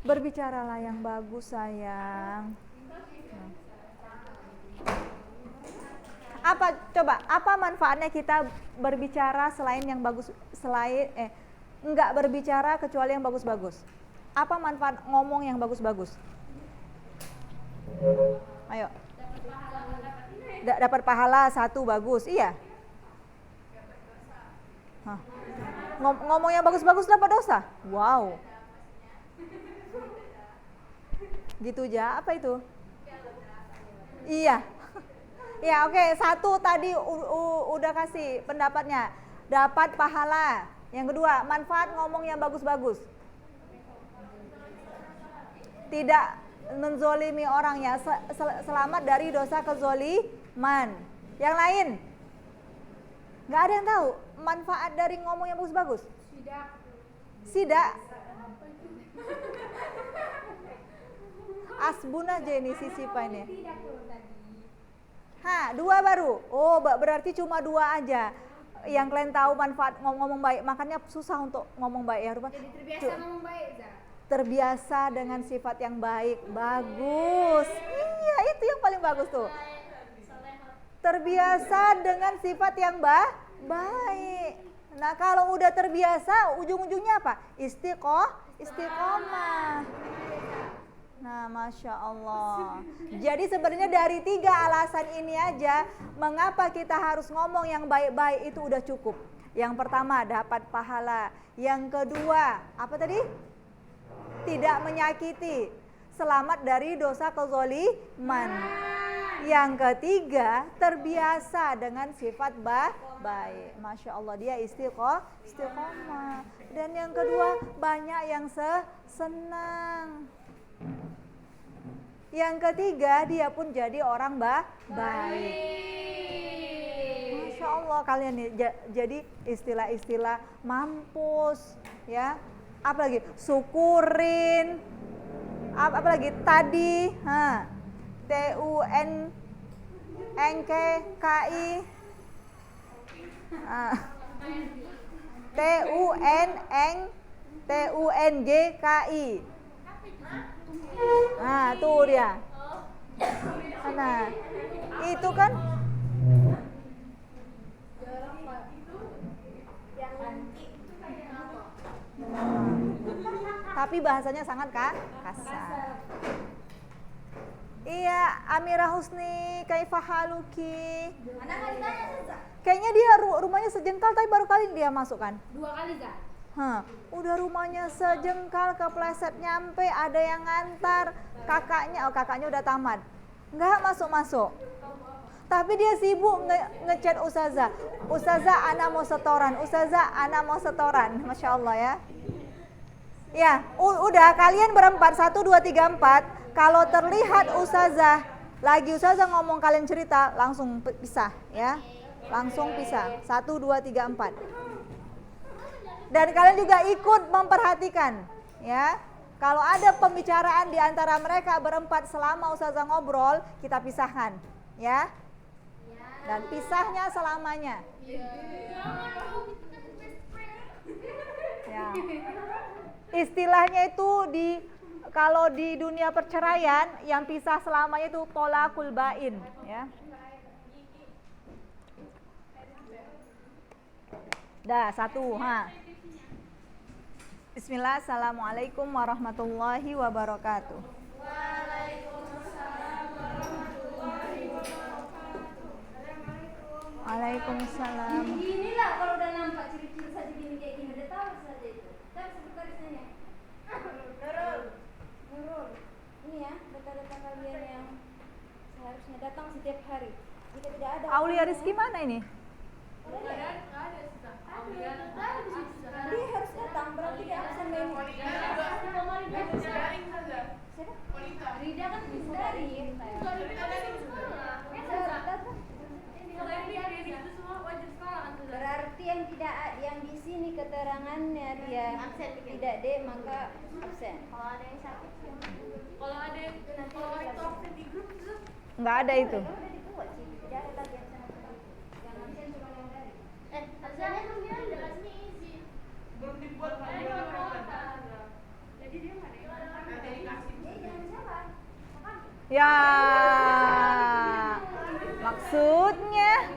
Berbicaralah yang bagus sayang. Apa manfaatnya kita berbicara selain yang bagus, enggak berbicara kecuali yang bagus-bagus? Apa manfaat ngomong yang bagus-bagus? Ayo. Dapat pahala satu, bagus. Iya. Ngomong yang bagus-bagus dapat dosa. Wow. Gitu aja, apa itu? Iya. Ya oke, satu tadi udah kasih pendapatnya. Dapat pahala. Yang kedua, manfaat ngomong yang bagus-bagus. Tidak menzolimi orangnya, selamat dari dosa kezoliman. Yang lain? Gak ada yang tahu manfaat dari ngomong yang bagus-bagus? Sidak. Asbun aja ini sisipannya. Dua baru. Oh, berarti cuma dua aja yang kalian tahu manfaat ngomong baik. Makanya susah untuk ngomong baik ya. Jadi terbiasa ngomong baik, Zah. Terbiasa dengan sifat yang baik. Bagus. Iya, itu yang paling bagus tuh. Terbiasa dengan sifat yang baik. Nah, kalau udah terbiasa, ujung-ujungnya apa? Istiqomah. Nah, Masya Allah. Jadi sebenarnya dari 3 alasan ini aja, mengapa kita harus ngomong yang baik-baik itu udah cukup. Yang pertama, dapat pahala. Yang kedua, apa tadi? Tidak menyakiti. Selamat dari dosa kezoliman. Yang ketiga, terbiasa dengan sifat baik. Masya Allah, dia istiqomah. Dan yang kedua, banyak yang senang. Yang ketiga, dia pun jadi orang baik. Masya Allah, kalian nih jadi istilah-istilah mampus, ya. Apalagi syukurin, apalagi tadi, TUNNKI, TUNGKI. Nah, tuh dia. Nah, itu kan tapi bahasanya sangat kasar. Iya, Amira Husni, kaifahaluki? Kayaknya dia rumahnya sejengkal tapi baru kali dia masuk kan? 2 kali, Zah. Udah rumahnya sejengkal, kepleset nyampe, ada yang ngantar, kakaknya udah tamat, nggak masuk. Tapi dia sibuk ngechat Ustazah, ana mau setoran, Masya Allah ya. Ya, udah kalian berempat, 1, 2, 3, 4. Kalau terlihat Ustazah ngomong kalian cerita, langsung pisah ya, langsung pisah. 1, 2, 3, 4. Dan kalian juga ikut memperhatikan, ya. Kalau ada pembicaraan di antara mereka berempat selama Ustazah ngobrol, kita pisahkan, ya. Dan pisahnya selamanya. Ya. Istilahnya itu kalau di dunia perceraian yang pisah selamanya itu tolakul bain, ya. Dah, 1, Bismillah, assalamualaikum warahmatullahi wabarakatuh. Waalaikumsalam. Inilah kalau udah nampak ciri-ciri saja gini kayak gini, udah tahu saja itu. Tapi sekretarisnya Nurul. Ini ya, data-data kalian yang seharusnya datang setiap hari. Jika tidak ada Aulia Rizky mana ini? Dia harus datang, berarti dia absen ini. Rida kan bisa dari berarti yang di sini keterangannya dia tidak D maka absen. Kalau ada yang sakit, kalau itu absen di grup itu nggak ada itu. Tidak ada lagi absen. Yang absen cuma yang dari. Absennya kan dia jelasnya isi. Belum dibuat jadi dia nggak ada. Ya, maksudnya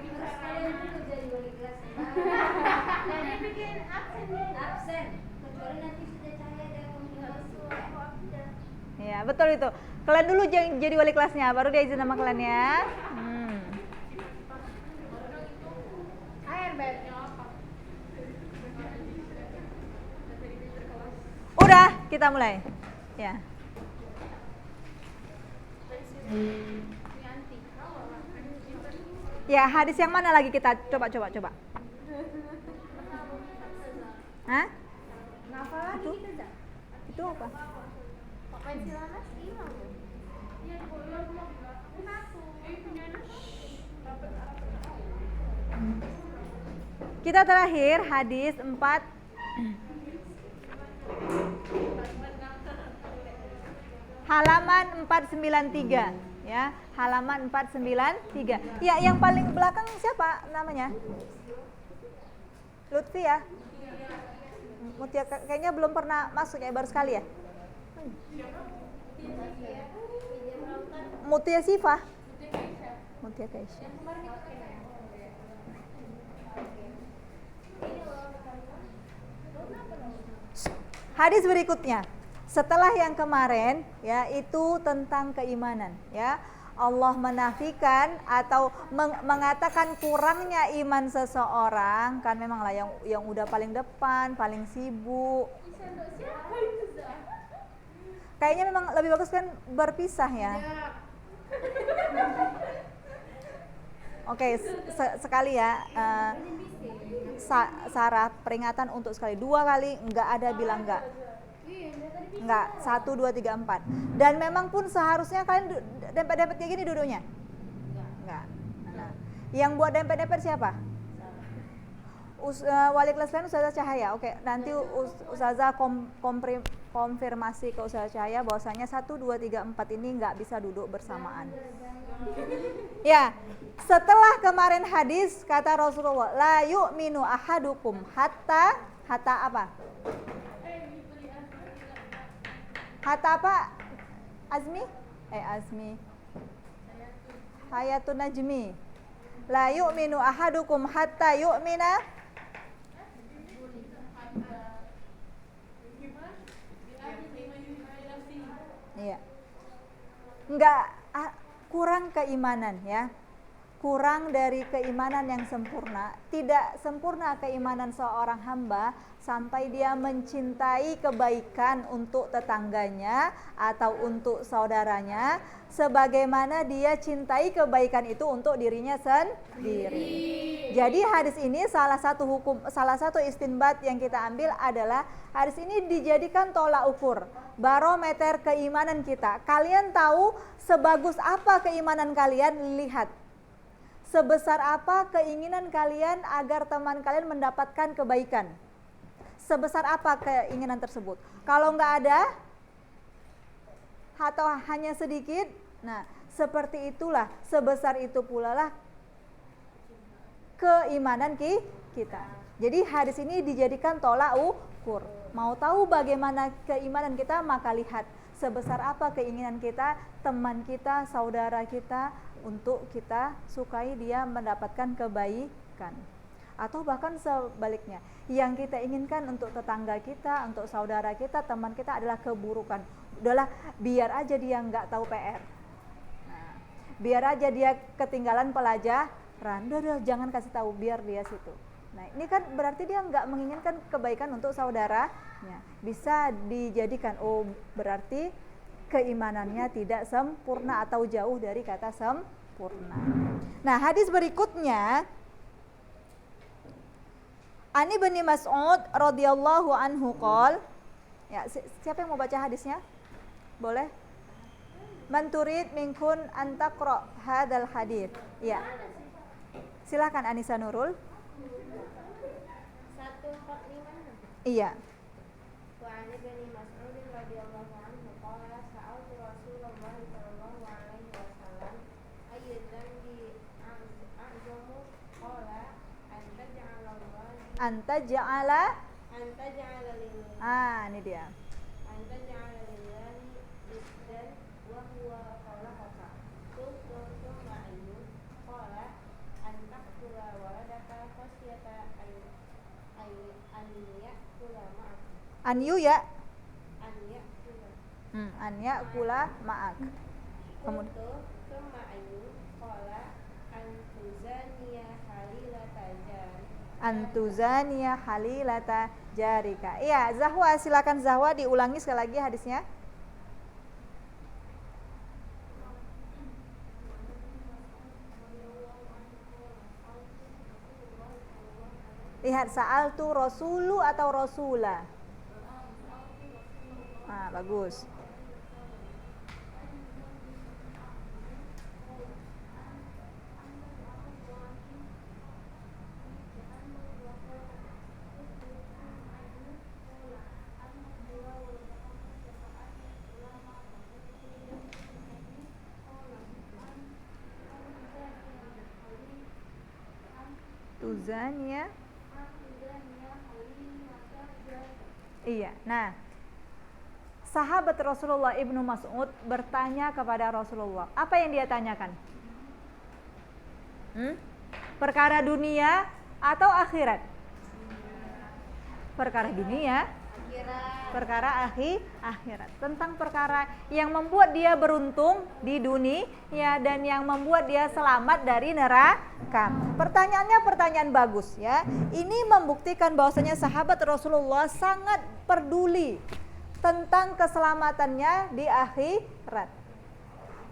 Nanti bikin absen. Kecuali nanti sudah cahaya dan masuk. ya betul itu. Kalian dulu jadi wali kelasnya, baru dia izin sama kalian ya. Udah, kita mulai. Ya. Ya, hadis yang mana lagi kita coba. Hah? Ngapa lagi kita dah? Itu apa? Pensilanas hilang. Kita terakhir hadis 4 halaman 493 ya, halaman 493. Ya, yang paling belakang siapa namanya? Lutfi ya? Mutia kayaknya belum pernah masuk ya, baru sekali ya? Mutia Sifa? Mutia Kaisha. Hadis berikutnya, setelah yang kemarin ya, itu tentang keimanan ya. Allah menafikan atau mengatakan kurangnya iman seseorang, kan memanglah yang udah paling depan, paling sibuk. Kayaknya memang lebih bagus kan berpisah ya. Oke, sekali ya. Sarah peringatan untuk sekali, 2 kali nggak ada bilang nggak. Enggak, 1, 2, 3, 4. Dan memang pun seharusnya kalian dempet-dempet kayak gini duduknya? Enggak. Nah, yang buat dempet-dempet siapa? Wali kelas kalian Ustazah Cahaya. Oke, nanti Ustazah konfirmasi ke Ustazah Cahaya bahwasanya 1, 2, 3, 4 ini nggak bisa duduk bersamaan. Ya, setelah kemarin hadis kata Rasulullah, la yu'minu ahadukum hatta apa? Hatta apa? Azmi? Hayatun Najmi. La yu'minu ahadukum hatta yu'mina. Iya. Enggak, kurang keimanan ya. Kurang dari keimanan yang sempurna. Tidak sempurna keimanan seorang hamba sampai dia mencintai kebaikan untuk tetangganya atau untuk saudaranya sebagaimana dia cintai kebaikan itu untuk dirinya sendiri. Jadi hadis ini salah satu istinbat yang kita ambil adalah hadis ini dijadikan tolak ukur, barometer keimanan kita. Kalian tahu sebagus apa keimanan kalian, lihat sebesar apa keinginan kalian agar teman kalian mendapatkan kebaikan. Sebesar apa keinginan tersebut? Kalau nggak ada atau hanya sedikit, nah seperti itulah, sebesar itu pula lah keimanan kita. Jadi hadis ini dijadikan tolak ukur. Mau tahu bagaimana keimanan kita, maka lihat sebesar apa keinginan kita, teman kita, saudara kita, untuk kita sukai dia mendapatkan kebaikan. Atau bahkan sebaliknya, yang kita inginkan untuk tetangga kita, untuk saudara kita, teman kita adalah keburukan. Udahlah, biar aja dia nggak tahu PR. Nah, biar aja dia ketinggalan pelajaran. Udah, jangan kasih tahu, biar dia situ. Nah, ini kan berarti dia nggak menginginkan kebaikan untuk saudaranya. Bisa dijadikan, oh berarti keimanannya tidak sempurna atau jauh dari kata sempurna. Nah, hadis berikutnya, Ani bin Mas'ud radhiyallahu anhu qol. Ya, siapa yang mau baca hadisnya? Boleh? Man turid minkun an taqra hadzal hadits. Ya. Silakan Anissa Nurul. 145. Iya. Wa ani bin Mas'ud radhiyallahu anhu qala sa'altu Rasulullah sallallahu alaihi wasallam ayyu dzambi a'zamu qala Anta ja'ala lillahi ini dia. anta ja'ala lillahi niddan wa huwa khalaqaka Anyu ya. Anya Anya kula ma'ak. Kemudian Qultu summa ayu qala antuzaniya halilata jari. Antuzania halilata jarika. Iya, Zahwa, silakan Zahwa diulangi sekali lagi hadisnya. Lihat, sa'altu rasulu atau rasula? Bagus. Tuzania. Iya. Nah, sahabat Rasulullah Ibnu Mas'ud bertanya kepada Rasulullah. Apa yang dia tanyakan? Perkara dunia atau akhirat? Perkara dunia, perkara akhirat. Tentang perkara yang membuat dia beruntung di dunia dan yang membuat dia selamat dari neraka. Pertanyaannya pertanyaan bagus ya. Ini membuktikan bahwasanya sahabat Rasulullah sangat peduli tentang keselamatannya di akhirat.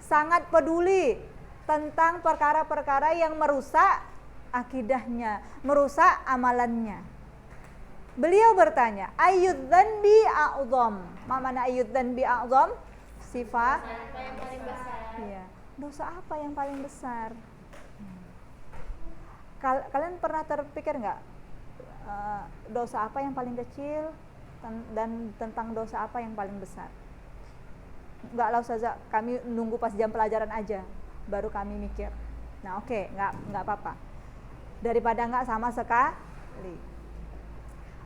Sangat peduli tentang perkara-perkara yang merusak akidahnya, merusak amalannya. Beliau bertanya, ayyudzanbi a'zam. Ma mana ayyudzanbi a'zam? Sifat yang paling besar. Iya. Dosa apa yang paling besar? Kalian pernah terpikir nggak dosa apa yang paling kecil dan tentang dosa apa yang paling besar? Nggak lah Ustazah, kami nunggu pas jam pelajaran aja baru kami mikir. Nah oke, nggak apa-apa. Daripada nggak sama sekali.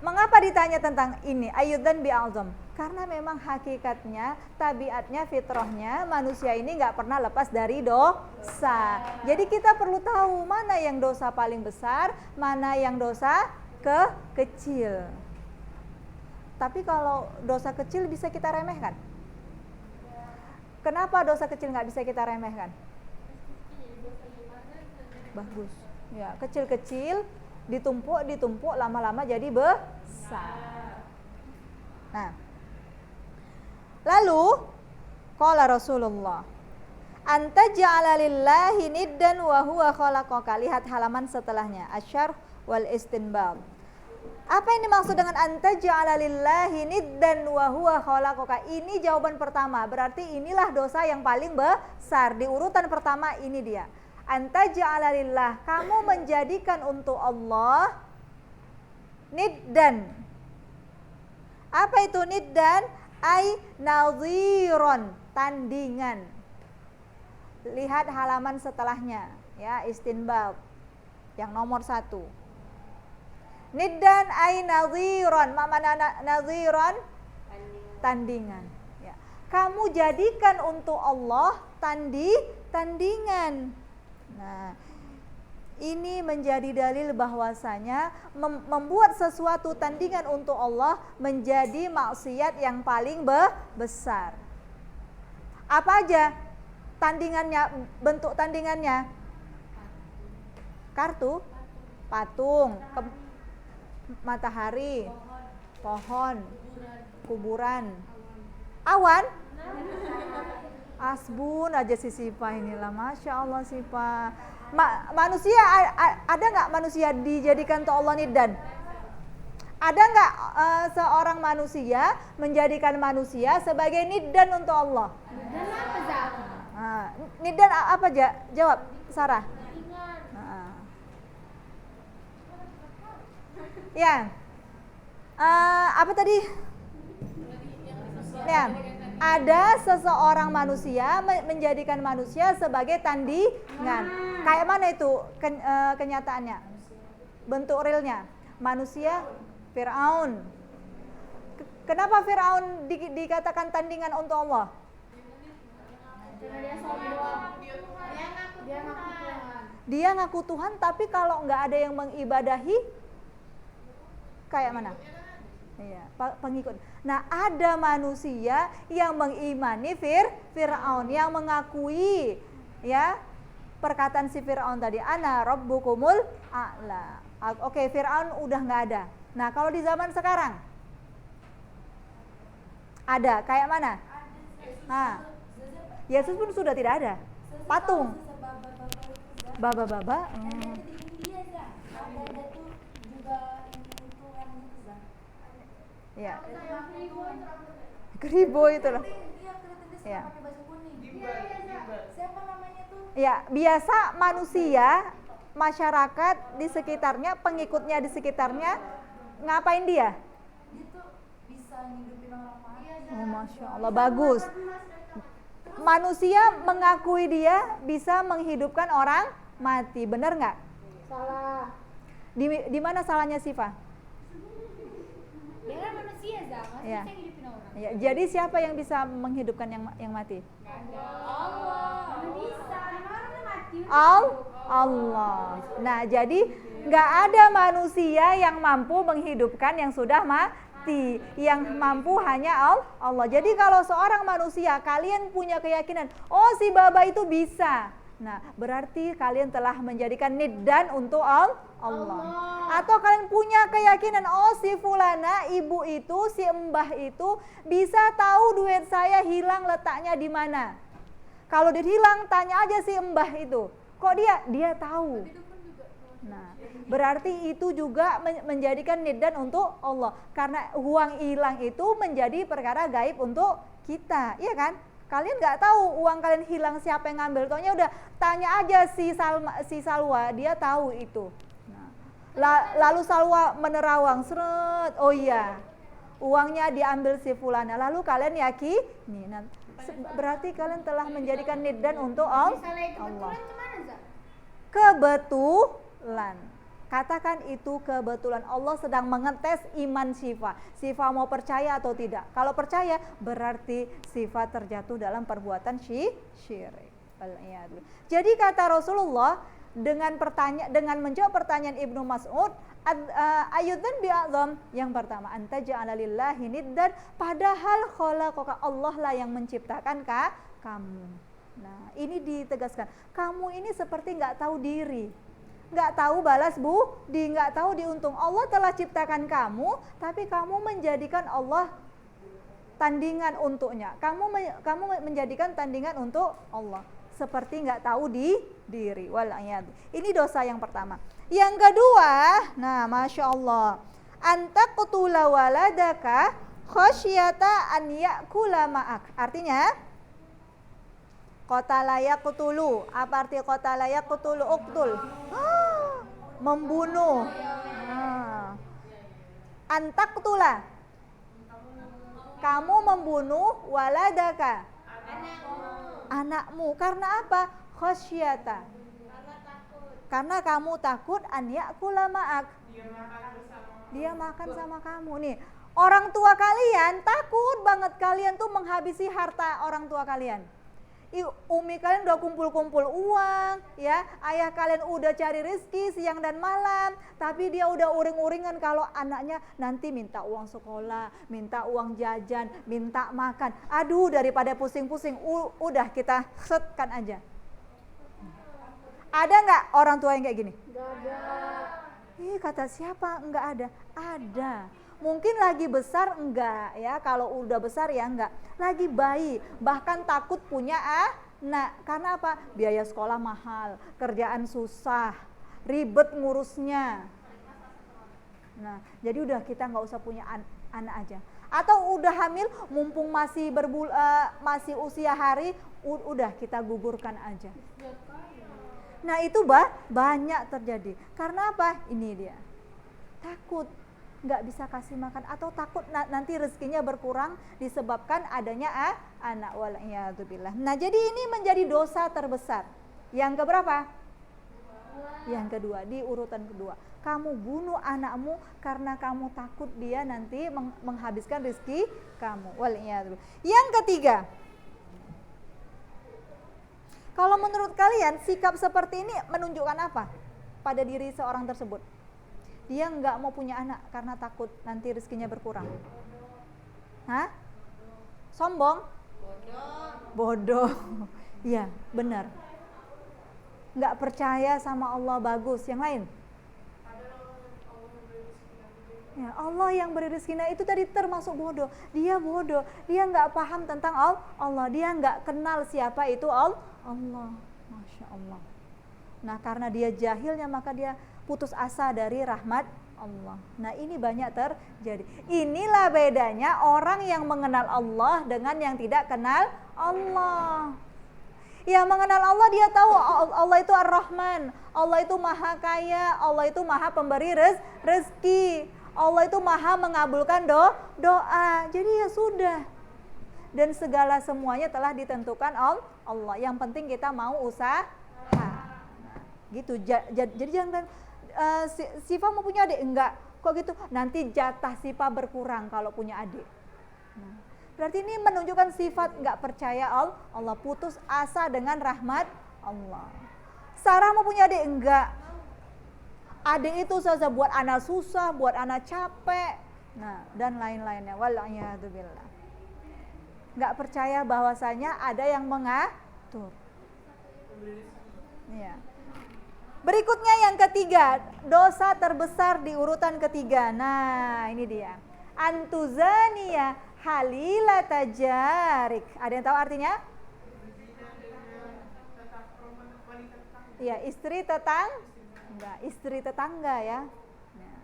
Mengapa ditanya tentang ini? Ayyudzan bi'azam. Karena memang hakikatnya, tabiatnya, fitrahnya manusia ini nggak pernah lepas dari dosa. Jadi kita perlu tahu mana yang dosa paling besar, mana yang dosa kecil. Tapi kalau dosa kecil bisa kita remehkan. Kenapa dosa kecil nggak bisa kita remehkan? Bagus. Ya, kecil-kecil ditumpuk lama-lama jadi besar. Nah, lalu qala Rasulullah, anta ja'ala lillahi niddan wa huwa khalaqaka. Lihat halaman setelahnya, asyarh wal istinbab. Apa yang dimaksud dengan anta ja'ala lillahi niddan wa huwa khalaqaka? Ini jawaban pertama, berarti inilah dosa yang paling besar. Di urutan pertama ini dia. Anta ja'ala lillah, kamu menjadikan untuk Allah niddan. Apa itu niddan? Ai nadhiron, tandingan. Lihat halaman setelahnya ya, istinbab yang nomor 1. Niddan ai nadhiron. Mana nadhiron? Tandingan ya. Kamu jadikan untuk Allah tandingan. Nah, ini menjadi dalil bahwasanya membuat sesuatu tandingan untuk Allah menjadi maksiat yang paling besar. Apa aja tandingannya, bentuk tandingannya? Kartu, patung, matahari, pohon, kuburan, awan. Asbun aja si Sipa inilah, Masya Allah Sipa. Manusia ada nggak manusia dijadikan untuk Allah niddan? Ada nggak seorang manusia menjadikan manusia sebagai niddan untuk Allah? Niddan apa aja? Jawab Sarah. Ya, apa tadi? Ya. Ada seseorang manusia menjadikan manusia sebagai tandingan. Kayak mana itu kenyataannya? Bentuk realnya. Manusia Fir'aun. Kenapa Fir'aun dikatakan tandingan untuk Allah? Dia ngaku Tuhan, tapi kalau nggak ada yang mengibadahi, kayak mana? Iya, pengikut. Nah, ada manusia yang mengimani Fir'aun, yang mengakui ya perkataan si Fir'aun tadi, ana rabbukumul a'la. Oke, Fir'aun udah nggak ada. Nah, kalau di zaman sekarang ada kayak mana? Nah, Yesus pun sudah tidak ada. Patung. Baba-baba. Ya. Kribo itu loh. Ya. Siapa namanya tuh? Ya, biasa manusia, masyarakat di sekitarnya, pengikutnya di sekitarnya ngapain dia? Dia tuh bisa ngidupin orang mati. Oh, Masya Allah, bagus. Manusia mengakui dia bisa menghidupkan orang mati, benar nggak? Salah. Di mana salahnya Sifa? Dia kan manusia, Zah. Ya. Bisa ngidupin orang. Ya, jadi siapa yang bisa menghidupkan yang mati? Allah. Mana bisa? Orang mati. Allah. Nah, jadi nggak ada manusia yang mampu menghidupkan yang sudah mati. Yang mampu hanya Allah. Jadi kalau seorang manusia, kalian punya keyakinan, oh si Baba itu bisa. Nah, berarti kalian telah menjadikan niddan untuk Allah. Atau kalian punya keyakinan, oh si fulana, ibu itu, si mbah itu bisa tahu duit saya hilang letaknya di mana. Kalau dia hilang, tanya aja si mbah itu. Kok dia tahu. Nah, berarti itu juga menjadikan niddan untuk Allah. Karena uang hilang itu menjadi perkara gaib untuk kita, iya kan? Kalian nggak tahu uang kalian hilang siapa yang ngambil. Taunya udah tanya aja si Salwa, dia tahu itu. Nah, lalu Salwa menerawang, seret, oh iya, uangnya diambil si fulana. Lalu kalian yakini, nah, berarti kalian telah menjadikan niddan untuk Allah. Kebetulan. Katakan itu kebetulan. Allah sedang mengetes iman Sifa. Sifa mau percaya atau tidak. Kalau percaya berarti Sifa terjatuh dalam perbuatan syirik. Jadi kata Rasulullah dengan menjawab pertanyaan Ibnu Mas'ud, ayudzan bi'adzam, yang pertama anta ja'ala lillahi niddan, padahal khalaqaka, Allah lah yang menciptakan kamu. Nah, ini ditegaskan. Kamu ini seperti nggak tahu diri, nggak tahu balas budi, nggak tahu diuntung. Allah telah ciptakan kamu, tapi kamu menjadikan Allah tandingan untuknya. Kamu menjadikan tandingan untuk Allah, seperti nggak tahu diri. Walayad. Ini dosa yang pertama. Yang kedua, nah, masya Allah, anta qutula waladaka khosyata an ya'kula ma'ak. Artinya qatala yaqtulu. Apa arti qatala yaqtulu? Uqtul. Membunuh. Antaqtula. Kamu membunuh waladaka. Anakmu. Karena apa? Khosyata. Karena kamu takut an ya'kula ma'ak. Dia makan sama kamu. Nih, orang tua kalian takut banget kalian tuh menghabisi harta orang tua kalian. Umi kalian udah kumpul-kumpul uang, ya, ayah kalian udah cari rezeki siang dan malam, tapi dia udah uring-uringan kalau anaknya nanti minta uang sekolah, minta uang jajan, minta makan. Aduh, daripada pusing-pusing, udah kita setkan aja. Ada nggak orang tua yang kayak gini? Nggak ada. Ih, kata siapa? Nggak ada. Ada. Mungkin lagi besar enggak ya, kalau udah besar ya enggak. Lagi bayi, bahkan takut punya anak. Karena apa? Biaya sekolah mahal, kerjaan susah, ribet ngurusnya. Nah, jadi udah kita nggak usah punya anak aja. Atau udah hamil, mumpung masih masih usia hari, udah kita gugurkan aja. Nah, itu banyak terjadi. Karena apa? Ini dia. Takut nggak bisa kasih makan, atau takut nanti rezekinya berkurang disebabkan adanya anak. Waliyadzubillah. Nah, jadi ini menjadi dosa terbesar. Yang keberapa? Yang kedua, di urutan kedua. Kamu bunuh anakmu karena kamu takut dia nanti menghabiskan rezeki kamu. Waliyadzubillah. Yang ketiga, kalau menurut kalian sikap seperti ini menunjukkan apa pada diri seorang tersebut? dia nggak mau punya anak karena takut nanti rezekinya berkurang. Hah? Sombong? Bodoh. Iya, benar. Nggak percaya sama Allah. Bagus. Yang lain? Ya, Allah yang beri rezeki. Nah, itu tadi termasuk bodoh. Dia bodoh. Dia nggak paham tentang Allah. Dia nggak kenal siapa itu Allah. Masya Allah. Nah, karena dia jahilnya maka dia putus asa dari rahmat Allah. Nah, ini banyak terjadi. Inilah bedanya orang yang mengenal Allah dengan yang tidak kenal Allah. Yang mengenal Allah dia tahu Allah itu Ar-Rahman, Allah itu Maha Kaya, Allah itu Maha Pemberi rezeki, Allah itu Maha mengabulkan doa. Jadi ya sudah. Dan segala semuanya telah ditentukan Allah. Yang penting kita mau usaha. Gitu. Jadi jangan Siva mau punya adik, enggak. Kok gitu? Nanti jatah Siva berkurang kalau punya adik. Nah, berarti ini menunjukkan sifat enggak percaya Allah, putus asa dengan rahmat Allah. Sarah mau punya adik, enggak. Adik itu saja buat anak susah, buat anak capek. Nah, dan lain-lainnya. Wal'iyadzubillah. Enggak percaya bahwasanya ada yang mengatur. Iya. Berikutnya yang ketiga, dosa terbesar di urutan ketiga. Nah, ini dia. Antuzaniya halilata jarik. Ada yang tahu artinya? Iya, istri tetangga ya. Nah,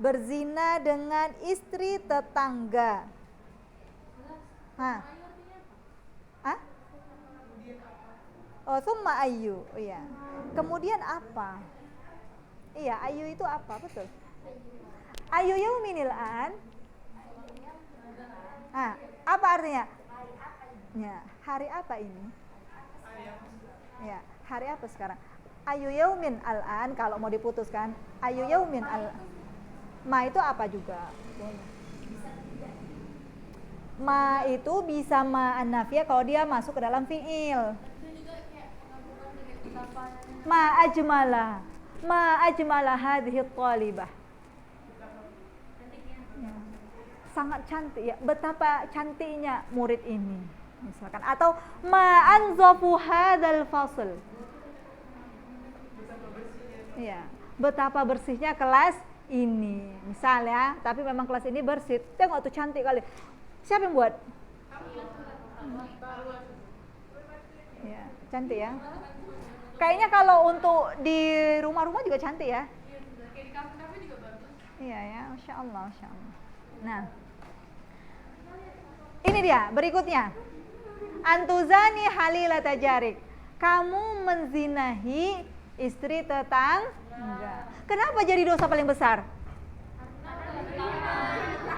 berzina dengan istri tetangga. Hah? Oh, summa ayu. Iya. Kemudian apa? Iya, ayu itu apa? Betul. Ayu yauminil an. Apa artinya? Ya, hari apa ini? Ya, hari apa sekarang? Ayu yaumin al-an kalau mau diputuskan. Ayu yaumin al. Ma itu apa juga? Ma itu bisa ma an-nafiyah kalau dia masuk ke dalam fiil. Ma ajmala hadhihi thalibah. Ya. Sangat cantik ya, betapa cantiknya murid ini misalkan, atau ma anzafu hadzal fasl. Ya, betapa bersihnya kelas ini misalnya, tapi memang kelas ini bersih. Tengok tuh cantik kali. Siapa yang buat? Ya, cantik ya. Kayaknya kalau untuk di rumah-rumah juga cantik ya. Kayak di kafe-kafe juga bagus. Iya ya, Masya Allah. Nah, ini dia berikutnya. Antuzani halilata jarik. Kamu menzinahi istri tetangga. Kenapa jadi dosa paling besar?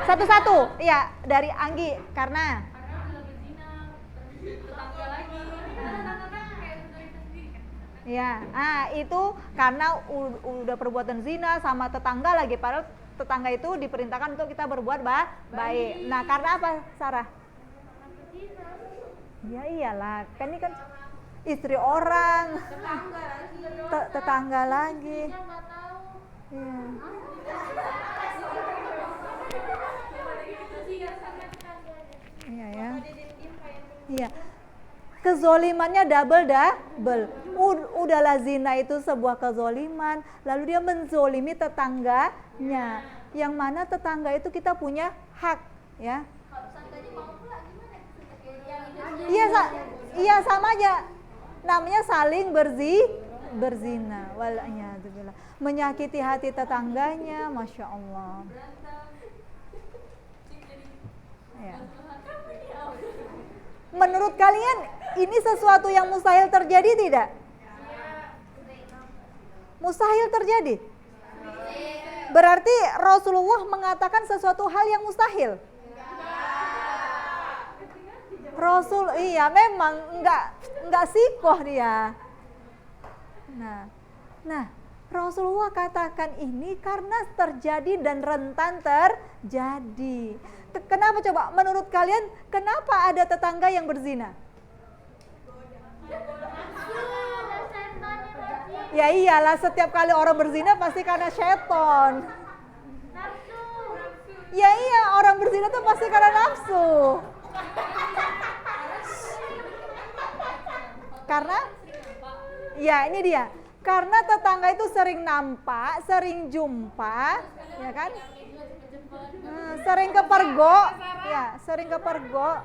Satu-satu. Iya, dari Anggi. Karena Tetangga lagi. ya, itu karena udah perbuatan zina sama tetangga lagi, padahal tetangga itu diperintahkan untuk kita berbuat baik. Nah, karena apa, Sarah? Ya iyalah, kan ini kan istri orang, tetangga lagi. Iya. Iya ya. Iya. Kezolimannya double. Udahlah zina itu sebuah kezoliman, lalu dia menzolimi tetangganya, yang mana tetangga itu kita punya hak, ya. Iya sama aja, namanya saling berzina. Wal'iyadzubillah. Menyakiti hati tetangganya, Masya Allah. Ya. Menurut kalian ini sesuatu yang mustahil terjadi tidak? Mustahil terjadi. Berarti Rasulullah mengatakan sesuatu hal yang mustahil. Rasul, iya memang enggak sikoh dia. Nah, Rasulullah katakan ini karena terjadi dan rentan terjadi. Kenapa coba? Menurut kalian kenapa ada tetangga yang berzina? Ya iyalah, setiap kali orang berzina pasti karena setan. Ya iya, orang berzina tuh pasti karena nafsu. Karena ya ini dia. Karena tetangga itu sering nampak, sering jumpa, ya kan? Sering kepergok, ya, sering kepergok.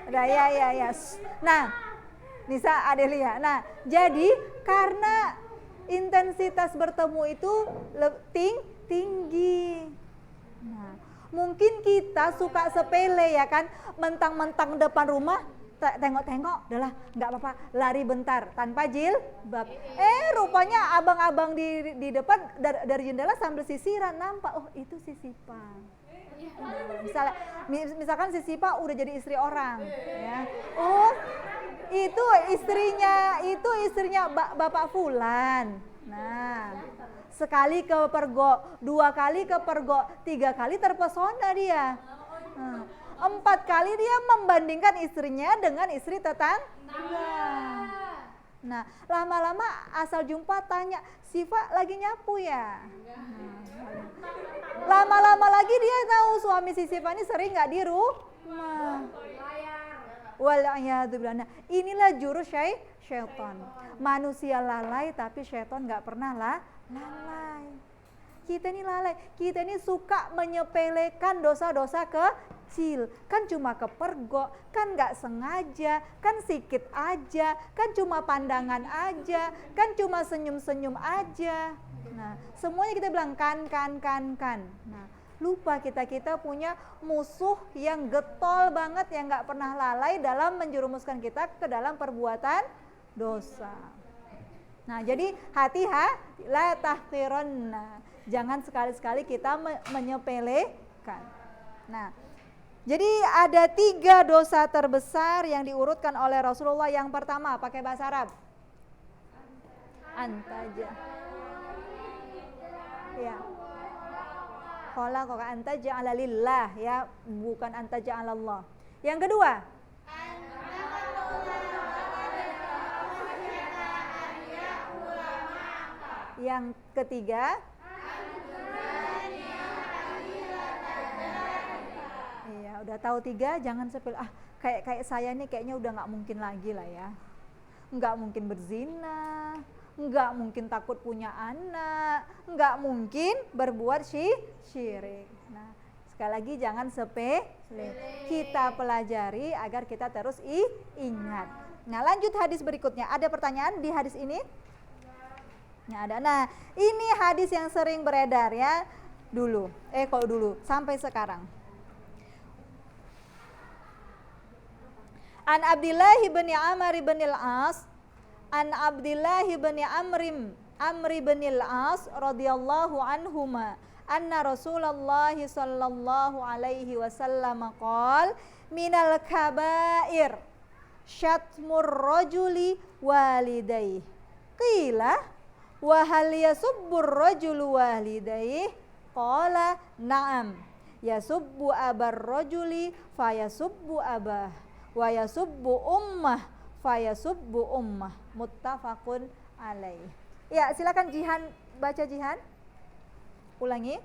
Udah ya. Nah, Nisa Adelia. Nah, jadi karena intensitas bertemu itu tinggi. Nah, mungkin kita suka sepele ya kan, mentang-mentang depan rumah tengok-tengok, udahlah nggak apa-apa, lari bentar tanpa jilbab. Rupanya abang-abang di depan dari jendela sambil sisiran nampak, oh itu sisipan. Misalkan si Sipa udah jadi istri orang, ya. Oh, itu istrinya Bapak Fulan. Nah, sekali kepergok, 2 kali kepergok, 3 kali terpesona dia. 4 kali dia membandingkan istrinya dengan istri tetangga. Nah, lama-lama asal jumpa tanya, Siva lagi nyapu ya? Lama-lama lagi dia tahu suami si Siva ini sering nggak di rumah. Wallahualam. Nah, inilah jurus syaitan. Manusia lalai tapi syaitan nggak pernah lalai. Kita ini lalai, kita ini suka menyepelekan dosa-dosa kecil. Kan cuma kepergok, kan nggak sengaja, kan sikit aja, kan cuma pandangan aja, kan cuma senyum-senyum aja. Nah, semuanya kita bilang kan. Nah, lupa kita punya musuh yang getol banget, yang nggak pernah lalai dalam menjerumuskan kita ke dalam perbuatan dosa. Nah, jadi hati-hati, la tahqiranna. Jangan sekali-sekali kita menyepelekan. Nah, jadi ada 3 dosa terbesar yang diurutkan oleh Rasulullah. Yang pertama, pakai bahasa Arab. Antaja. Ya. Khalaqa antaja 'ala lillah, ya, bukan antaja 'ala Allah. Yang kedua, yang ketiga, iya, udah tahu 3, jangan sepele. Kayak saya nih kayaknya udah nggak mungkin lagi lah ya. Nggak mungkin berzina, nggak mungkin takut punya anak, nggak mungkin berbuat syirik. Nah, sekali lagi jangan sepele. Kita pelajari agar kita terus ingat. Nah, lanjut hadis berikutnya. Ada pertanyaan di hadis ini? Ya, ada. Nah, ini hadis yang sering beredar ya dulu. Kalau dulu sampai sekarang. An Abdillah bin Amr bin al-As, An Abdillah bin Amr bin al-As radhiyallahu anhuma, anna Rasulullah sallallahu alaihi wasallam qala minal kabair syatmur rajuli walidayhi. Qila wa hal yasubbur rajulu walidayhi? Qala na'am. Yasubbu abar rajuli fayasubbu abah wa yasubbu ummah fayasubbu ummah. Muttafaqun alaih. Ya, silakan Jihan, baca Jihan. Ulangi.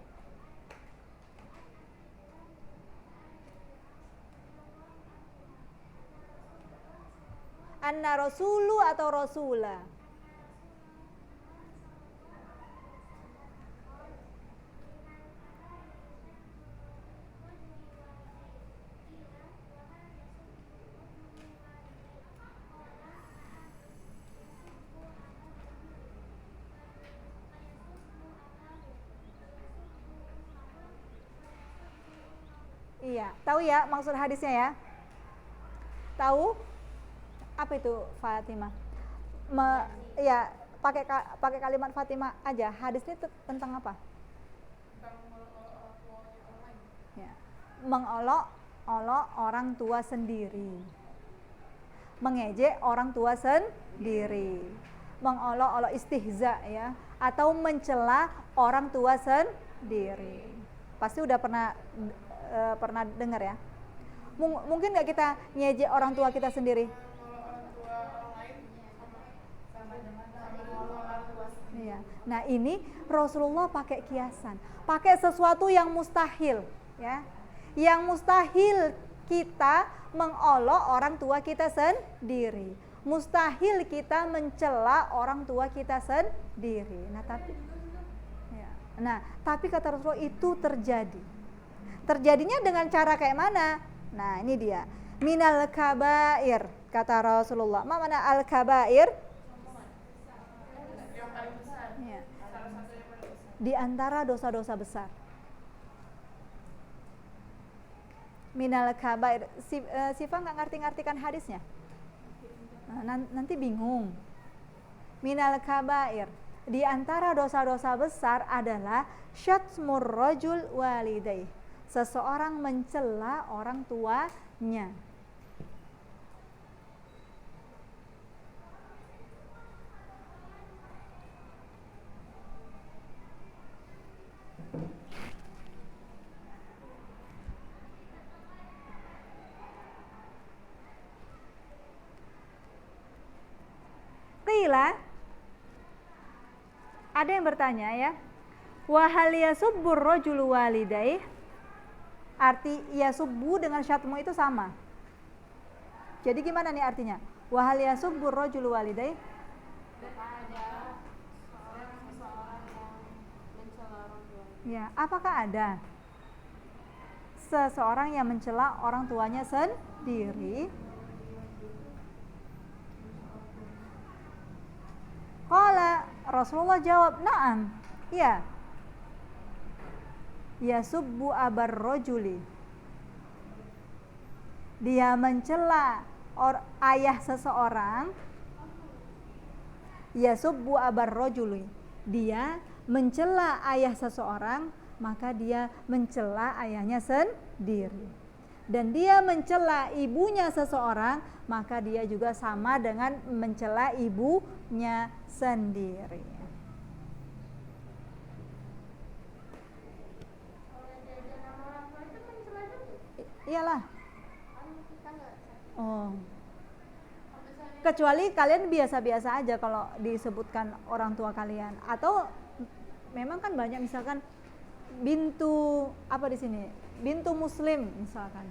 Anna rasulu atau rasula? Iya, tahu ya maksud hadisnya ya? Tahu? Apa itu Fatimah? Ya, pakai kalimat Fatimah aja. Hadisnya tentang apa? Ya, mengolok-olok orang tua sendiri. Mengejek orang tua sendiri. Mengolok-olok istihza ya, atau mencela orang tua sendiri. Pasti udah pernah dengar ya. Mungkin nggak kita ngejek orang tua kita sendiri? Iya. Nah ini Rasulullah pakai kiasan, pakai sesuatu yang mustahil, ya, yang mustahil kita mengolok orang tua kita sendiri, mustahil kita mencela orang tua kita sendiri. Tapi kata Rasulullah itu terjadi. Terjadinya dengan cara kayak mana? Nah ini dia, minal kabair, kata Rasulullah. Mana al kabair? Ya. Di antara dosa-dosa besar. Minal kabair. Siva nggak ngerti-ngertikan hadisnya. Nanti bingung. Minal kabair. Di antara dosa-dosa besar adalah syatmur rajul walidaih. Seseorang mencela orang tuanya. Qila, ada yang bertanya ya, wa hal yasubbur rajulu walidaih. Arti yasubbu dengan syatmu itu sama. Jadi gimana nih artinya? Wa hal yasubbur rajulu walidaih. Ya, apakah ada seseorang yang mencela orang tuanya sendiri? Qala, Rasulullah jawab, na'am, iya. Yasubbu abar rajuli. Dia mencela ayah seseorang. Yasubbu abar rajuli. Dia mencela ayah seseorang, maka dia mencela ayahnya sendiri. Dan dia mencela ibunya seseorang, maka dia juga sama dengan mencela ibunya sendiri. Iyalah. Oh. Kecuali kalian biasa-biasa aja kalau disebutkan orang tua kalian, atau memang kan banyak misalkan bintu apa di sini? Bintu muslim misalkan.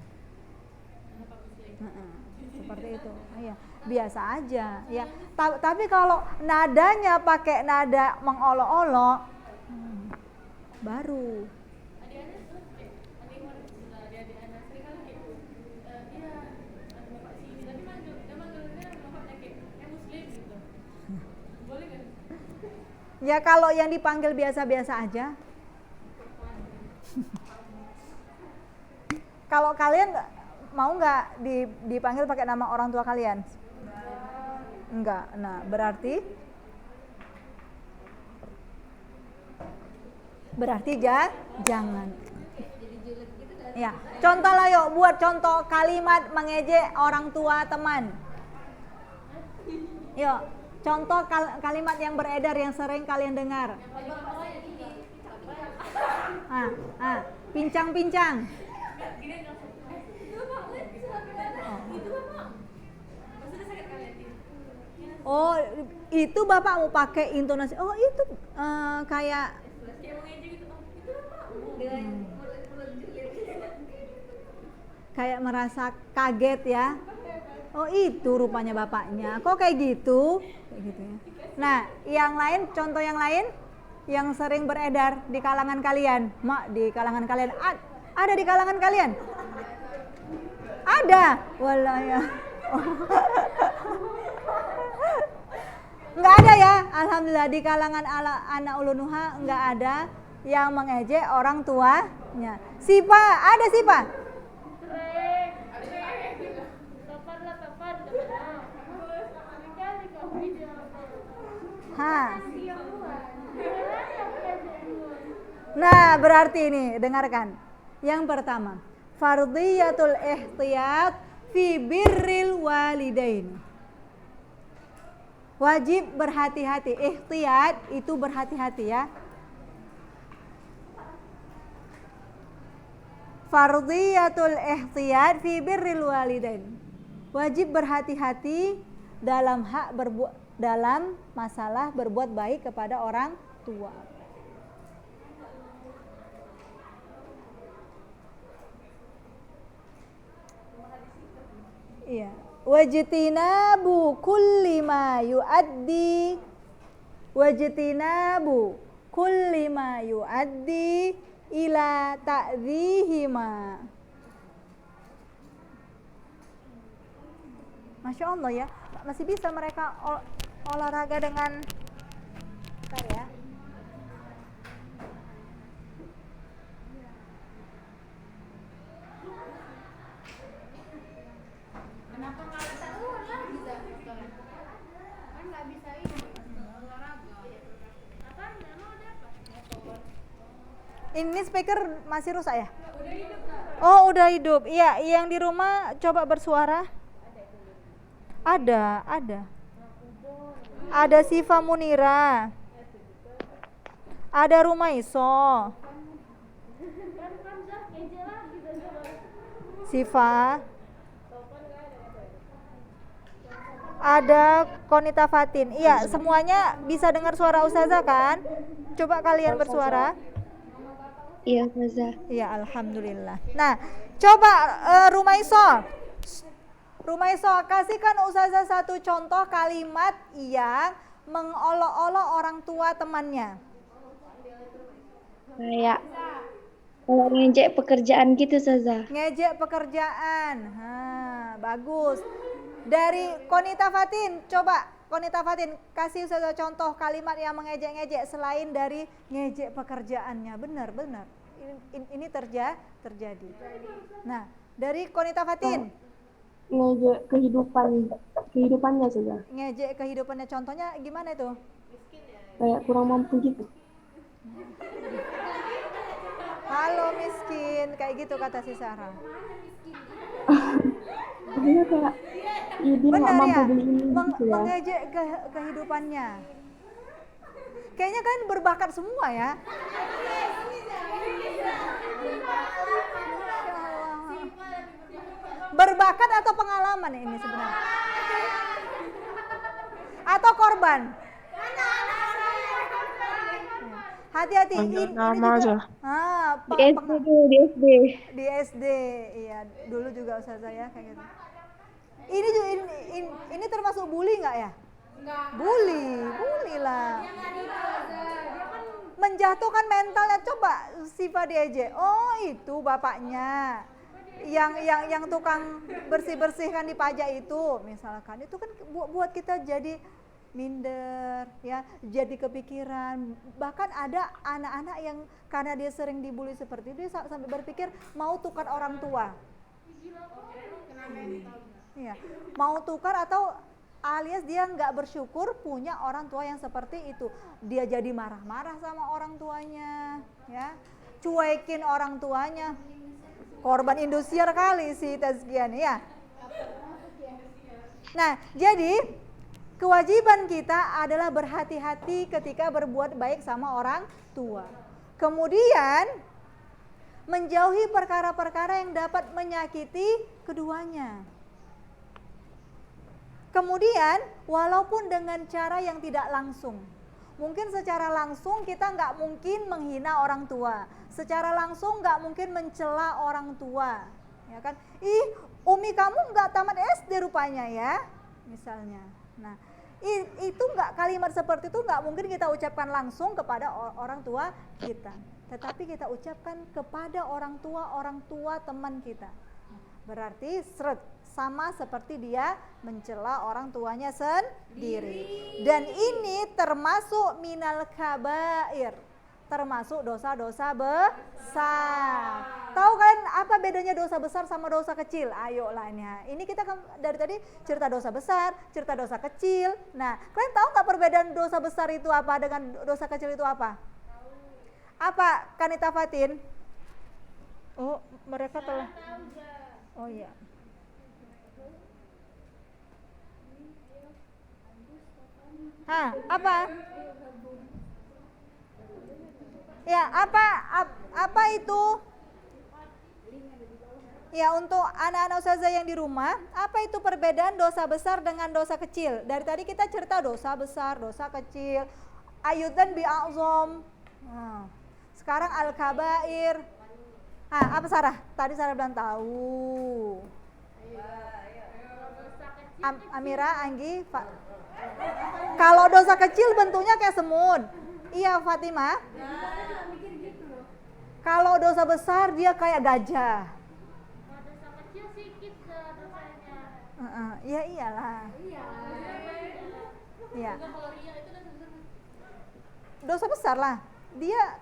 Seperti itu. Iya, biasa aja ya. Tapi kalau nadanya pakai nada mengolok-olok, baru. Ya kalau yang dipanggil biasa-biasa aja. Kalau kalian mau nggak dipanggil pakai nama orang tua kalian? Enggak. Nah, berarti jangan. Ya, contoh lah yuk, buat contoh kalimat mengejek orang tua teman. Yuk, contoh kalimat yang beredar yang sering kalian dengar. Pincang-pincang. Oh, itu bapak mau pakai intonasi. Oh, itu kayak kayak merasa kaget ya. Oh, itu rupanya bapaknya. Kok kayak gitu? Kayak gitu ya. Nah, yang lain, contoh yang lain yang sering beredar di kalangan kalian. Di kalangan kalian ada di kalangan kalian? Ada. Wallahi ya. Enggak ada ya. Alhamdulillah di kalangan anak ulunuha enggak ada yang mengejek orang tuanya. Sipa, ada Sipa? Nah, berarti ini dengarkan. Yang pertama, fardhiyatul ihtiyat fi birril walidain. Wajib berhati-hati. Ihtiyat itu berhati-hati ya. Fardhiyatul ihtiyat fi birril walidain. Wajib berhati-hati dalam dalam masalah berbuat baik kepada orang tua. Iya. Wajtinabu kulli ma yuaddi ila ta'dzihima. Masya Allah ya, masih bisa mereka olahraga dengan bentar ya. Kenapa nggak bisa bisa kan nggak bisa ini olahraga apa nama udah apa Ini speaker masih rusak ya? Oh, udah hidup. Iya, yang di rumah coba bersuara. Ada. Ada Siva Munira. Ada Rumaiso. Siva. Ada Konita Fatin. Iya, semuanya bisa dengar suara Ustazah kan? Coba kalian bersuara. Iya, Ustazah. Iya, alhamdulillah. Nah, coba Rumaiso, kasihkan Ustazah satu contoh kalimat yang mengolok-olok orang tua temannya. Kayak kalau ngejek pekerjaan gitu, Ustazah. Ngejek pekerjaan. Bagus. Dari Konita Fatin, coba Konita Fatin kasih Ustazah contoh kalimat yang mengejek-ngejek selain dari ngejek pekerjaannya. Benar. Ini terjadi. Nah, dari Konita Fatin. Ngejek kehidupannya, Ustazah. Ngejek kehidupannya, contohnya gimana itu? Kayak kurang mampu gitu. Halo miskin, kayak gitu kata si Sarah. Akhirnya kayak dia nggak Benar mampu ya, beli ini gitu ya. mengejek kehidupannya. Kayaknya kan berbakat semua ya. Berbakat atau pengalaman ini sebenarnya? Atau korban? Hati-hati. Ini juga, Di SD. di SD, iya dulu juga Ustazah ya kayak gitu. Ini juga ini termasuk bully nggak ya? Bully lah. Menjatuhkan mentalnya, coba Siva diejek. Oh itu bapaknya yang tukang bersihkan di pajak itu, misalkan itu kan buat kita jadi minder ya, jadi kepikiran. Bahkan ada anak-anak yang karena dia sering dibully seperti itu, dia sampai berpikir mau tukar orang tua. Iya, mau tukar atau alias dia nggak bersyukur punya orang tua yang seperti itu. Dia jadi marah-marah sama orang tuanya, ya, cuekin orang tuanya. Korban Indosiar kali si Tazkian ya. Nah, jadi kewajiban kita adalah berhati-hati ketika berbuat baik sama orang tua. Kemudian menjauhi perkara-perkara yang dapat menyakiti keduanya. Kemudian walaupun dengan cara yang tidak langsung. Mungkin secara langsung kita nggak mungkin menghina orang tua. Secara langsung nggak mungkin mencela orang tua. Ya kan? Ih, Umi kamu nggak tamat SD rupanya ya. Misalnya. Nah, itu nggak, kalimat seperti itu nggak mungkin kita ucapkan langsung kepada orang tua kita. Tetapi kita ucapkan kepada orang tua teman kita. Berarti sama seperti dia mencela orang tuanya sendiri. Dan ini termasuk minal kabair, termasuk dosa-dosa besar. Tahu kan apa bedanya dosa besar sama dosa kecil? Ayolah ini kita kan dari tadi cerita dosa besar, cerita dosa kecil. Nah, kalian tahu nggak perbedaan dosa besar itu apa dengan dosa kecil itu apa? Apa, Kanita Fatin? Oh, mereka telah. Oh iya. Apa? Ya, apa itu? Ya, untuk anak-anak ustazah yang di rumah, apa itu perbedaan dosa besar dengan dosa kecil? Dari tadi kita cerita dosa besar, dosa kecil, ayudan bi'azom. Sekarang al-kabair. Apa Sarah? Tadi Sarah bilang tahu. Amira, Anggi, kalau dosa kecil bentuknya kayak semut. Iya, Fatimah. Kalau dosa besar dia kayak gajah. Dosa kecil sikit dosanya. Ya iyalah. Iya. Dosa besar lah. Dia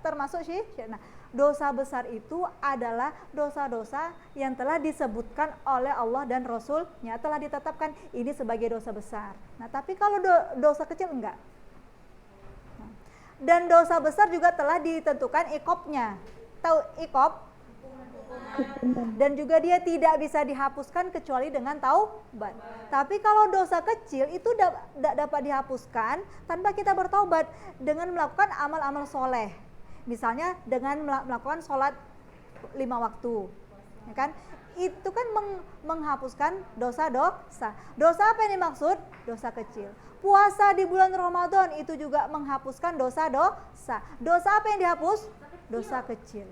termasuk sih. Nah, dosa besar itu adalah dosa-dosa yang telah disebutkan oleh Allah dan Rasul-Nya, telah ditetapkan ini sebagai dosa besar. Nah, tapi kalau dosa kecil enggak. Dan dosa besar juga telah ditentukan iqobnya. Tahu iqob? Dan juga dia tidak bisa dihapuskan kecuali dengan taubat. Tapi kalau dosa kecil itu tidak dapat dihapuskan tanpa kita bertaubat dengan melakukan amal-amal soleh. Misalnya dengan melakukan sholat 5 waktu, ya kan? Itu kan menghapuskan dosa-dosa. Dosa apa yang dimaksud? Dosa kecil. Puasa di bulan Ramadan itu juga menghapuskan dosa-dosa. Dosa apa yang dihapus? Dosa kecil.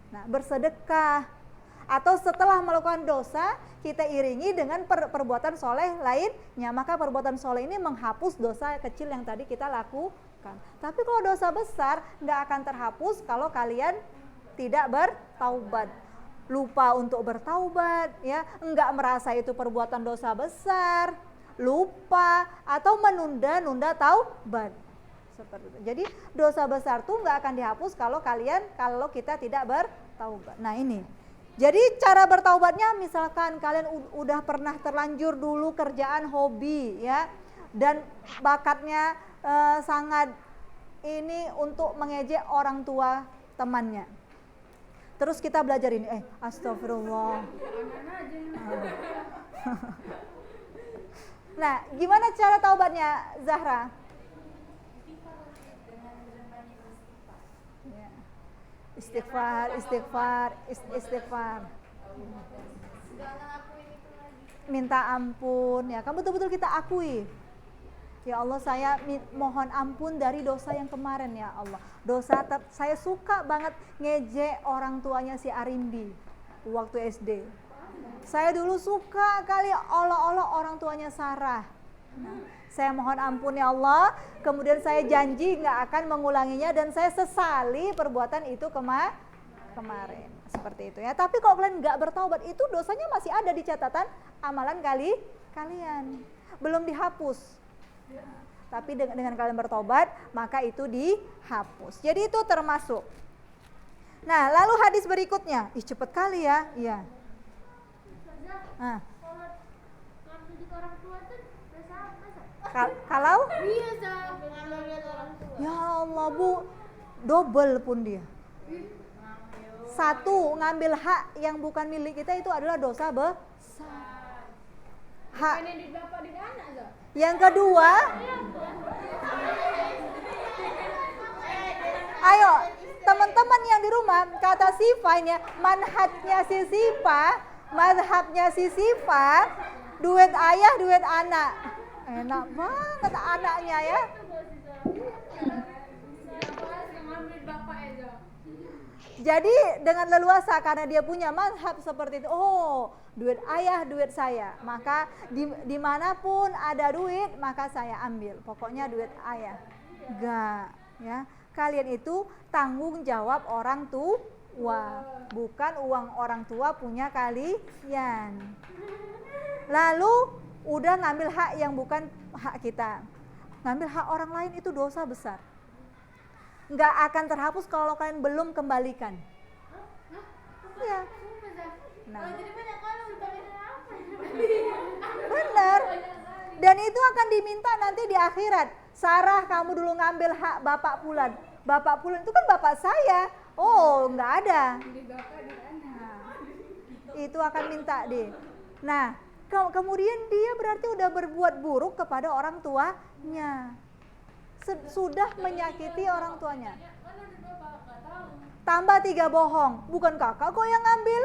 Nah, bersedekah atau setelah melakukan dosa kita iringi dengan perbuatan soleh lainnya, maka perbuatan soleh ini menghapus dosa kecil yang tadi kita lakukan. Tapi kalau dosa besar nggak akan terhapus kalau kalian tidak bertaubat, lupa untuk bertaubat, ya, nggak merasa itu perbuatan dosa besar, lupa atau menunda-nunda taubat. Seperti itu. Jadi dosa besar tuh nggak akan dihapus kalau kita tidak bertaubat. Nah ini, jadi cara bertaubatnya misalkan kalian udah pernah terlanjur dulu kerjaan hobi, ya, dan bakatnya sangat ini untuk mengejek orang tua temannya. Terus kita belajar ini, astagfirullah. Nah, gimana cara taubatnya, Zahra? Istighfar. Minta ampun, ya kan, betul-betul kita akui. Ya Allah, saya mohon ampun dari dosa yang kemarin, ya Allah. Saya suka banget ngejek orang tuanya si Arimbi waktu SD. Saya dulu suka kali olok-olok orang tuanya Sarah. Saya mohon ampun ya Allah, kemudian saya janji nggak akan mengulanginya dan saya sesali perbuatan itu kemarin. Seperti itu ya. Tapi kalau kalian nggak bertaubat, itu dosanya masih ada di catatan amalan kalian. Belum dihapus. Tapi dengan kalian bertobat, maka itu dihapus. Jadi itu termasuk. Nah, lalu hadis berikutnya. Cepet kali ya. Iya. Kalau ya Allah Bu, double pun dia. Satu, ngambil hak yang bukan milik kita itu adalah dosa besar. Hak. Yang kedua, ayo teman-teman yang di rumah, kata Sifa ini ya, madhabnya si Sifa, duit ayah, duit anak. Enak banget anaknya ya. Jadi dengan leluasa karena dia punya mazhab seperti itu. Oh, duit ayah, duit saya. Maka dimanapun ada duit, maka saya ambil. Pokoknya duit ayah. Enggak, ya. Kalian itu tanggung jawab orang tua, bukan uang orang tua punya kalian. Lalu udah ngambil hak yang bukan hak kita, ngambil hak orang lain itu dosa besar. Nggak akan terhapus kalau kalian belum kembalikan. Ya. Nah. Benar. Dan itu akan diminta nanti di akhirat. Sarah, kamu dulu ngambil hak Bapak Pulan. Bapak Pulan itu kan bapak saya. Oh, nggak ada. Nah, itu akan minta deh. Nah, kemudian dia berarti udah berbuat buruk kepada orang tuanya. Sudah menyakiti orang tuanya. Tambah 3 bohong. Bukan kakak kok yang ngambil.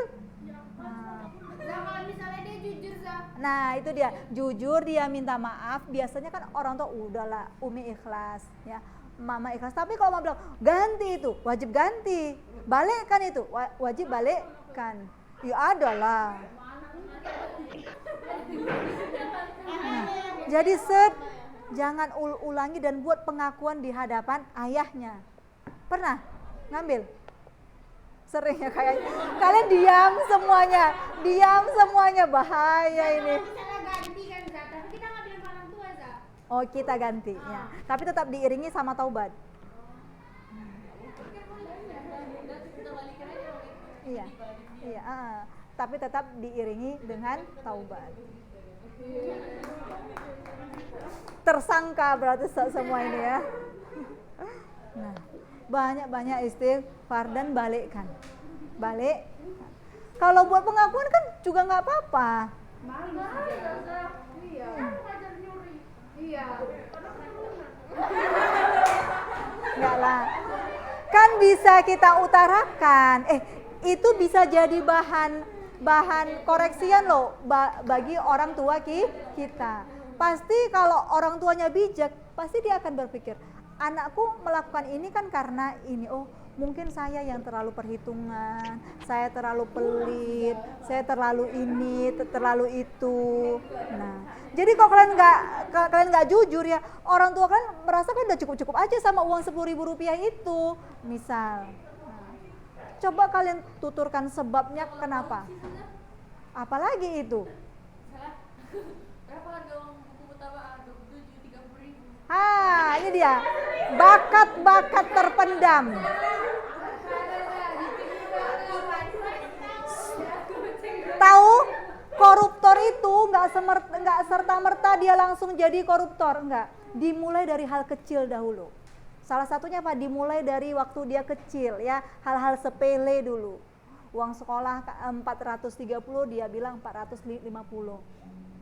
misalnya dia jujur, Zah. Nah itu dia, jujur dia minta maaf. Biasanya kan orang tua udahlah Umi ikhlas ya, Mama ikhlas. Tapi kalau Mama bilang ganti itu, wajib ganti, balikkan itu, wajib balikkan. Ya adalah. Nah, jadi jangan ulangi dan buat pengakuan di hadapan ayahnya. Pernah ngambil? Sering ya kayak kalian diam semuanya, bahaya ini. Misalnya ganti kan, Zah, tapi kita nggak bilang ke orang tua, Zah. Oh kita ganti ya, tapi tetap diiringi sama taubat. Iya, iya, tapi tetap diiringi dengan taubat. Tersangka berarti semua ini ya. Nah, banyak-banyak istighfar dan balikkan. Balik. Kalau buat pengakuan kan juga nggak apa-apa. Iya. Iya. Enggak lah. Kan bisa kita utarakan. Itu bisa jadi bahan koreksian loh bagi orang tua kita. Pasti kalau orang tuanya bijak, pasti dia akan berpikir, anakku melakukan ini kan karena ini. Oh, mungkin saya yang terlalu perhitungan, saya terlalu pelit, saya terlalu ini, terlalu itu. Nah, jadi kalau kalian nggak jujur ya, orang tua kan merasa kan udah cukup aja sama uang 10.000 rupiah itu, misal. Nah, coba kalian tuturkan sebabnya kenapa. Apalagi itu. Berapa harga uang buku pertama? 27, 30.000. Ini dia. Bakat-bakat terpendam. Tahu, koruptor itu nggak serta-merta dia langsung jadi koruptor, enggak. Dimulai dari hal kecil dahulu. Salah satunya apa? Dimulai dari waktu dia kecil ya, hal-hal sepele dulu. Uang sekolah 430, dia bilang 450.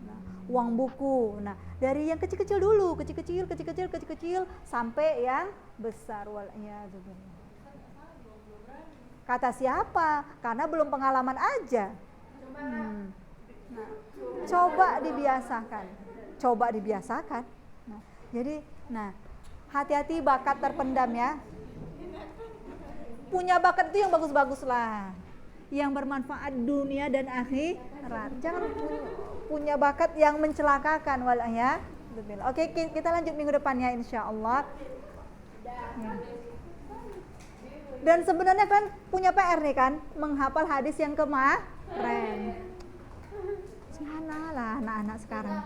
Nah, uang buku. Nah, dari yang kecil-kecil dulu, kecil-kecil sampai yang besar. Kata siapa? Karena belum pengalaman aja. Nah, coba dibiasakan. Nah, jadi, hati-hati bakat terpendam ya. Punya bakat itu yang bagus-bagus lah, yang bermanfaat dunia dan akhirat. Jangan punya bakat yang mencelakakan ya. Oke, kita lanjut minggu depan ya insyaallah. Ya. Dan sebenarnya kan punya PR nih kan, menghafal hadis yang kemarin. Sana lah anak-anak sekarang.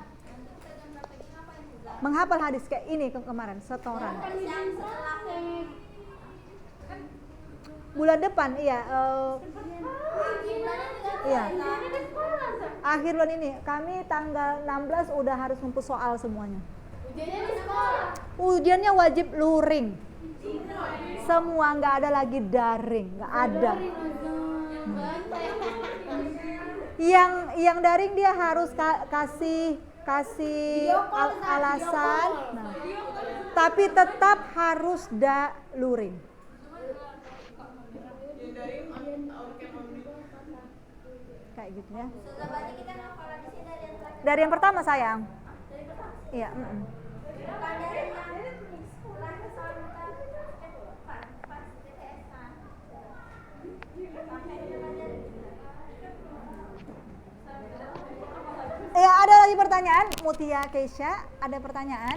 Menghafal hadis kayak ini kemarin, setoran. Bulan depan, iya. Iya. Akhir bulan ini, kami tanggal 16 udah harus ngumpul soal semuanya. Ujiannya di sekolah. Ujiannya wajib luring. Semua, nggak ada lagi daring, nggak ada. Yang daring dia harus kasih alasan. Nah, tapi tetap harus luring. Kayak gitu ya. Dari yang pertama sayang. Iya. Ya, ada lagi pertanyaan? Mutia Keisha, ada pertanyaan?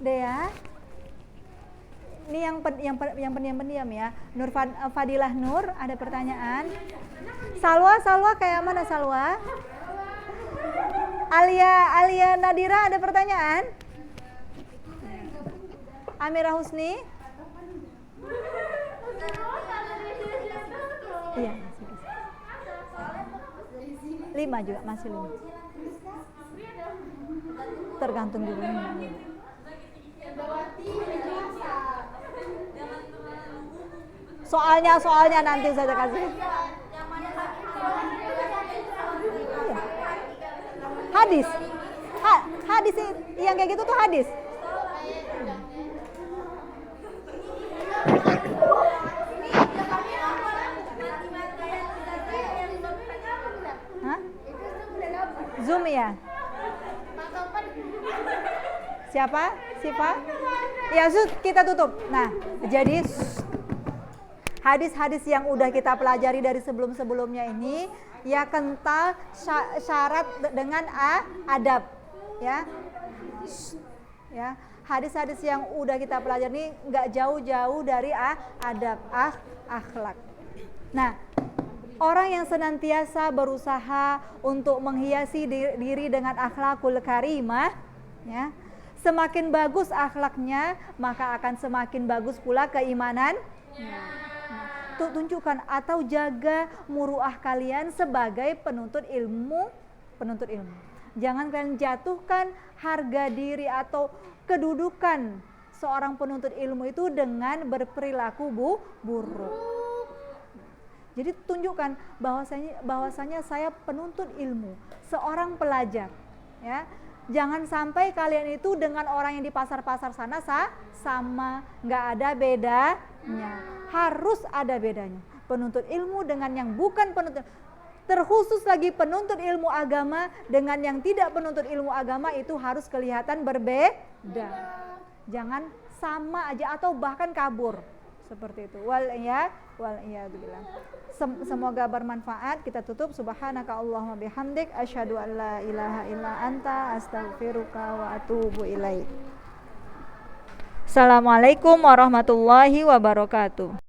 Dea? Ini yang pendiam ya. Nur Fadilah Nur, ada pertanyaan? Salwa kayak mana Salwa? Alia Nadira, ada pertanyaan? Amira Husni? Iya, masih 5 juga, masih 5. Tergantung dulu. Soalnya nanti saya kasih. Iya. Hadis. Hadis yang kayak gitu tuh hadis. Siapa? Siapa? Ya, kita tutup. Nah, jadi hadis-hadis yang udah kita pelajari dari sebelum-sebelumnya ini ya kental syarat dengan adab, ya. Ya, hadis-hadis yang udah kita pelajari ini nggak jauh-jauh dari adab, akhlak. Nah, orang yang senantiasa berusaha untuk menghiasi diri dengan akhlakul karimah, ya, semakin bagus akhlaknya, maka akan semakin bagus pula keimanan. Tunjukkan atau jaga muruah kalian sebagai penuntut ilmu. Jangan kalian jatuhkan harga diri atau kedudukan seorang penuntut ilmu itu dengan berperilaku buruk. Jadi tunjukkan bahwasanya saya penuntut ilmu, seorang pelajar, ya. Jangan sampai kalian itu dengan orang yang di pasar-pasar sana sama, nggak ada bedanya. Harus ada bedanya. Penuntut ilmu dengan yang bukan penuntut, terkhusus lagi penuntut ilmu agama dengan yang tidak penuntut ilmu agama itu harus kelihatan berbeda. Jangan sama aja atau bahkan kabur seperti itu. Waliyadzubillah. Semoga bermanfaat. Kita tutup. Subhanaka Allahumma bihamdik asyhadu an la ilaha illa anta astaghfiruka wa atubu ilaik. Assalamualaikum warahmatullahi wabarakatuh.